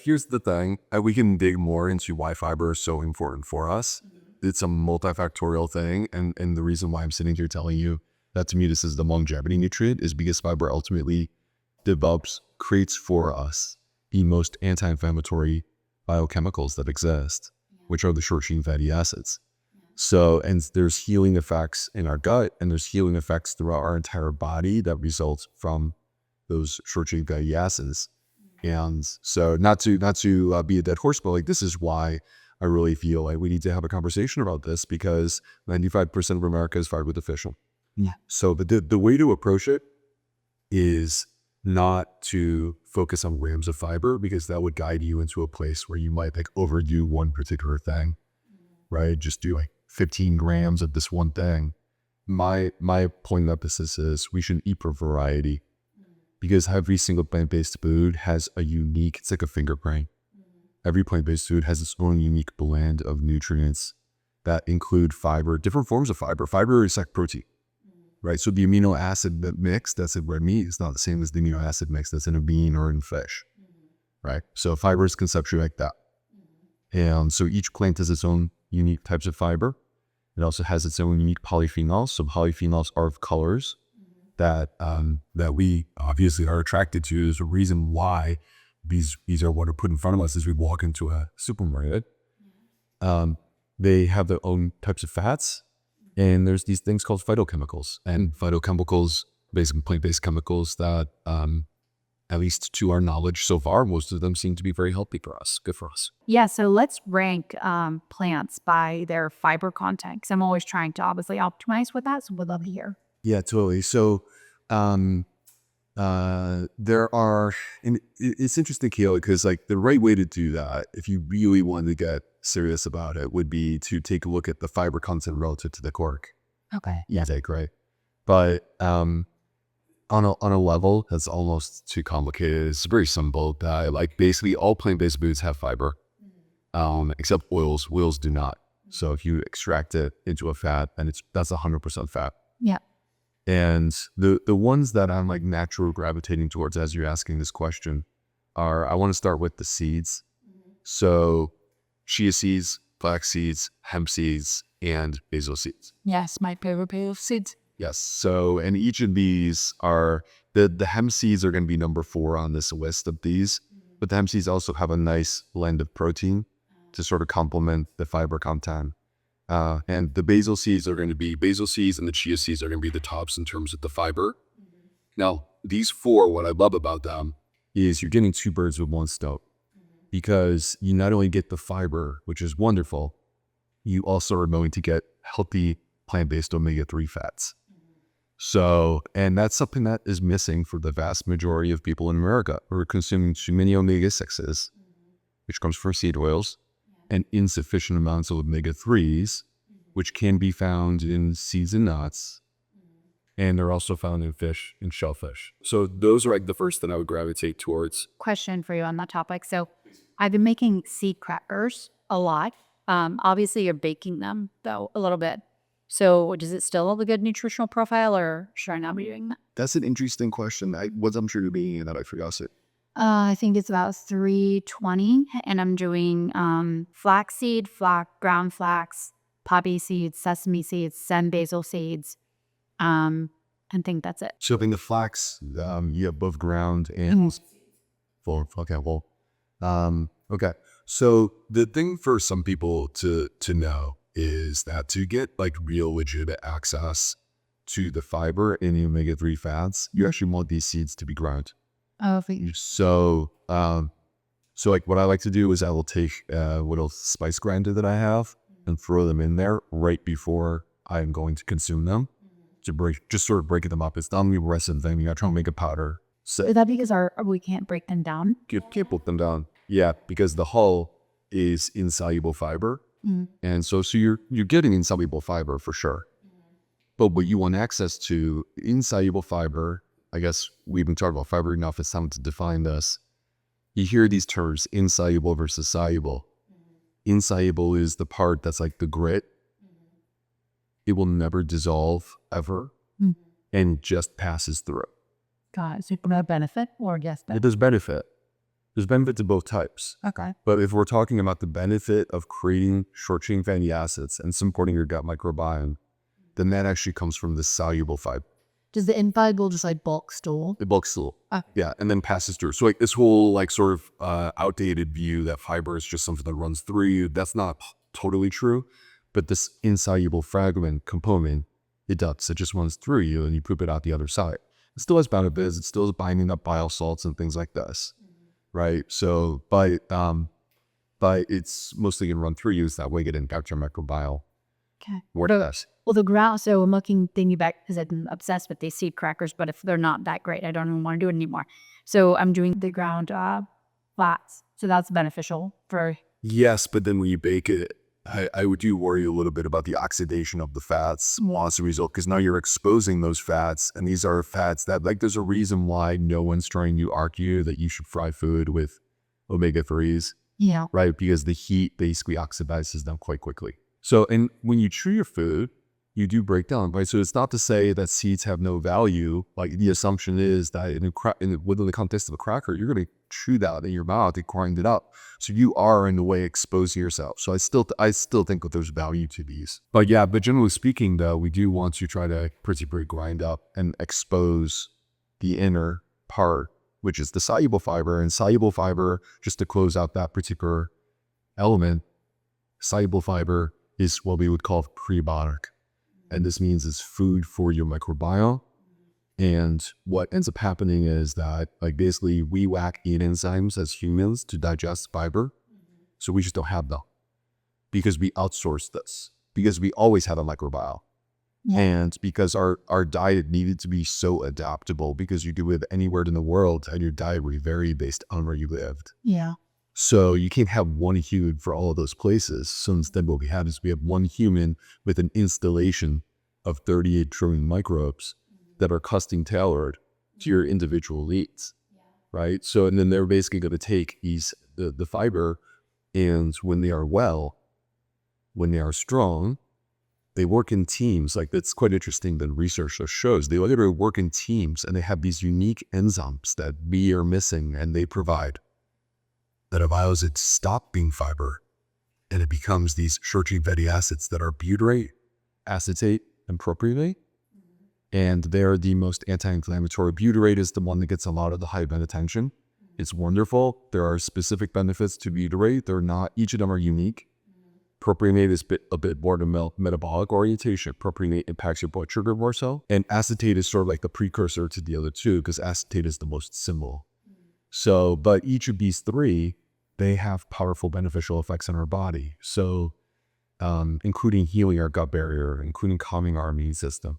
here's the thing. We can dig more into why fiber is so important for us. It's a multifactorial thing. And the reason why I'm sitting here telling you that to me this is the longevity nutrient is because fiber ultimately creates for us the most anti-inflammatory biochemicals that exist, which are the short-chain fatty acids. So, and there's healing effects in our gut, and there's healing effects throughout our entire body that result from those short-chain fatty acids. And so, not to be a dead horse, but like this is why I really feel like we need to have a conversation about this, because 95% of America is fiber deficient. Yeah. So the way to approach it is not to focus on grams of fiber, because that would guide you into a place where you might like overdo one particular thing, right? Just do like 15 grams of this one thing. My point of emphasis is we should eat for variety, because every single plant-based food has a unique, it's like a fingerprint. Every plant-based food has its own unique blend of nutrients that include fiber, different forms of fiber. Fiber is like protein, right? So the amino acid mix that's in red meat is not the same as the amino acid mix that's in a bean or in fish, right? So fiber is conceptually like that. And so each plant has its own unique types of fiber. It also has its own unique polyphenols. So polyphenols are of colors that we obviously are attracted to. There's a reason why these are what are put in front of us as we walk into a supermarket. They have their own types of fats, and there's these things called phytochemicals. And phytochemicals, basically plant-based chemicals that, at least to our knowledge so far, most of them seem to be very healthy for us, good for us. Yeah, so let's rank plants by their fiber content, because I'm always trying to obviously optimize with that, so we'd love to hear. Yeah, totally. So there are, and it's interesting, Kayla, because like the right way to do that, if you really wanted to get serious about it, would be to take a look at the fiber content relative to the caloric intake, right? But on a level that's almost too complicated, it's very simple. Like basically all plant-based foods have fiber, except oils. Oils do not. So if you extract it into a fat, and that's 100% fat. Yeah. And the ones that I'm like naturally gravitating towards as you're asking this question are, I want to start with the seeds. So chia seeds, flax seeds, hemp seeds, and basil seeds. Yes, my favorite basil seeds. Yes. So, and each of these are, the hemp seeds are going to be number 4 on this list of these, but the hemp seeds also have a nice blend of protein to sort of complement the fiber content. And the basil seeds and the chia seeds are going to be the tops in terms of the fiber. Now, these 4, what I love about them is you're getting 2 birds with one stone, because you not only get the fiber, which is wonderful, you also are going to get healthy plant-based omega-3 fats. So, and that's something that is missing for the vast majority of people in America. We're consuming too many omega-6s, which comes from seed oils, and insufficient amounts of omega-3s, which can be found in seeds and nuts. And they're also found in fish and shellfish. So those are like the first that I would gravitate towards. Question for you on that topic. So I've been making seed crackers a lot. Obviously you're baking them though a little bit. So does it still have a good nutritional profile, or should I not be doing that? That's an interesting question. What I'm sure you're being that I forgot it. I think it's about 320, and I'm doing flaxseed, ground flax, poppy seeds, sesame seeds, some basil seeds. I think that's it. So in the flax, you have both ground and full. Okay, well, okay. So the thing for some people to know is that to get like real legitimate access to the and the omega-3 fats, you actually want these seeds to be ground. Oh, so like what I like to do is I will take a little spice grinder that I have and throw them in there right before I'm going to consume them, to just sort of breaking them up. It's not only the rest of the thing. You got to try and make a powder. So is that because we can't break them down? Can't put them down. Yeah, because the hull is insoluble fiber, and so you're getting insoluble fiber for sure. But what you want access to, insoluble fiber, I guess we've been talking about fiber enough, it's time to define this. You hear these terms, insoluble versus soluble. Insoluble is the part that's like the grit. It will never dissolve ever, and just passes through. God, is it no benefit or yes benefit? It does benefit. There's benefit to both types. Okay. But if we're talking about the benefit of creating short-chain fatty acids and supporting your gut microbiome, then that actually comes from the soluble fiber. Does the insoluble just like bulk store? The bulk stool. Okay. Yeah, and then passes through. So like this whole like sort of outdated view that fiber is just something that runs through you, that's not totally true. But this insoluble fragment component, it does. It just runs through you and you poop it out the other side. It still has benefits. It still is binding up bile salts and things like this, right? So, but it's mostly going to run through you. So that way, get in gut your microbiome. Okay. What else? Well, the ground, so I'm thinking back because I'm obsessed with these seed crackers, but if they're not that great, I don't even want to do it anymore. So I'm doing the ground flats. So that's beneficial for... Yes, but then when you bake it, I do worry a little bit about the oxidation of the fats as a result, because now you're exposing those fats, and these are fats that, like, there's a reason why no one's trying to argue that you should fry food with omega-3s, Yeah. right? Because the heat basically oxidizes them quite quickly. So, and when you chew your food, you do break down, right? So it's not to say that seeds have no value. Like, the assumption is that within the context of a cracker, you're going to chew that in your mouth and grind it up. So you are in a way exposing yourself. So I still think that there's value to these. But yeah, but generally speaking though, we do want to try to pretty grind up and expose the inner part, which is the soluble fiber. And soluble fiber, just to close out that particular element, soluble fiber is what we would call prebiotic. And this means it's food for your microbiome. And what ends up happening is that, like, basically we lack eat enzymes as humans to digest fiber. So we just don't have them because we outsource this, because we always have a microbiome. Yeah. And because our diet needed to be so adaptable, because you could live anywhere in the world and your diet would vary based on where you lived. Yeah. So you can't have one human for all of those places. So instead what we have is we have one human with an installation of 38 trillion microbes that are custom tailored to your individual needs, right? So, and then they're basically going to take the fiber, and when they are well, when they are strong, they work in teams. Like, that's quite interesting that research shows. They literally work in teams, and they have these unique enzymes that we are missing, and they provide, that allows it to stop being fiber, and it becomes these short-chain fatty acids that are butyrate, acetate, and propionate. And they're the most anti-inflammatory. Butyrate is the one that gets a lot of the high attention. It's wonderful. There are specific benefits to butyrate. They're not, each of them are unique. Propionate is a bit more to metabolic orientation. Propionate impacts your blood sugar more so. And acetate is sort of like the precursor to the other two, because acetate is the most simple. So, but each of these three, they have powerful beneficial effects on our body. So, including healing our gut barrier, including calming our immune system.